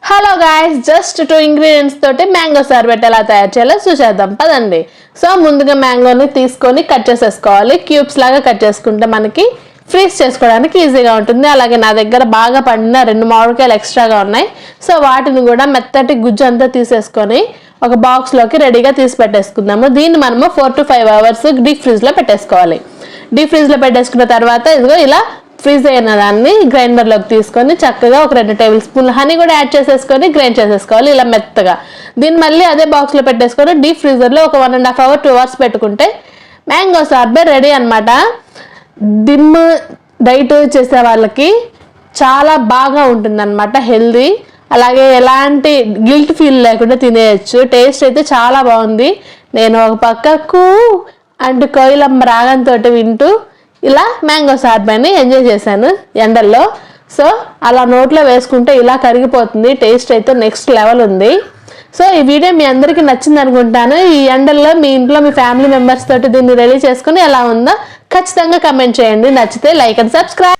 Hello guys, just 2 ingredients తోటి mango షర్బత్ ఎలా తయారు చేయాలో చూసేద్దాం పదండి. సో ముందుగా మ్యాంగోని తీసుకొని కట్ చేసేసుకోవాలి. క్యూబ్స్ లాగా కట్ చేసుకుంటే మనకి ఫ్రీజ్ చేసుకోవడానికి ఈజీగా ఉంటుంది. అలాగే నా దగ్గర బాగా పండిన 2 మామిడికాయలు ఎక్స్ట్రాగా ఉన్నాయి. సో వాటిని కూడా మెత్తటి గుజ్జు అంతా తీసేసుకొని ఒక బాక్స్లోకి రెడీగా తీసి పెట్టేసుకుందాము. దీన్ని మనము 4 to 5 hours డీప్ ఫ్రీజ్లో పెట్టేసుకోవాలి. డీప్ ఫ్రీజ్లో పెట్టేసుకున్న తర్వాత ఇదిగో ఇలా ఫ్రీజ్ అయిన దాన్ని గ్రైండర్లోకి తీసుకొని చక్కగా ఒక 2 టేబుల్ స్పూన్లు హనీ కూడా యాడ్ చేసేసుకొని గ్రైండ్ చేసేసుకోవాలి ఇలా మెత్తగా. దీన్ని మళ్ళీ అదే బాక్స్లో పెట్టేసుకొని డీప్ ఫ్రీజర్లో ఒక 1.5 hour 2 hours పెట్టుకుంటే మ్యాంగో షర్బత్ రెడీ అనమాట. డిమ్ డైట్ చేసే వాళ్ళకి చాలా బాగా ఉంటుందన్నమాట, హెల్దీ. అలాగే ఎలాంటి గిల్ట్ ఫీల్ లేకుండా తినేయచ్చు. టేస్ట్ అయితే చాలా బాగుంది. నేను ఒక పక్కకు అండ్ కోయిలమ్మ రాగంతో వింటూ ఇలా మ్యాంగో షర్బత్ని ఎంజాయ్ చేశాను ఎండల్లో. సో అలా నోట్లో వేసుకుంటే ఇలా కరిగిపోతుంది. టేస్ట్ అయితే నెక్స్ట్ లెవెల్ ఉంది. సో ఈ వీడియో మీ అందరికీ నచ్చింది అనుకుంటాను. ఈ ఎండల్లో మీ ఇంట్లో మీ ఫ్యామిలీ మెంబర్స్ తోటి దీన్ని రెడీ చేసుకుని ఎలా ఉందో ఖచ్చితంగా కమెంట్ చేయండి. నచ్చితే లైక్ అండ్ సబ్స్క్రైబ్.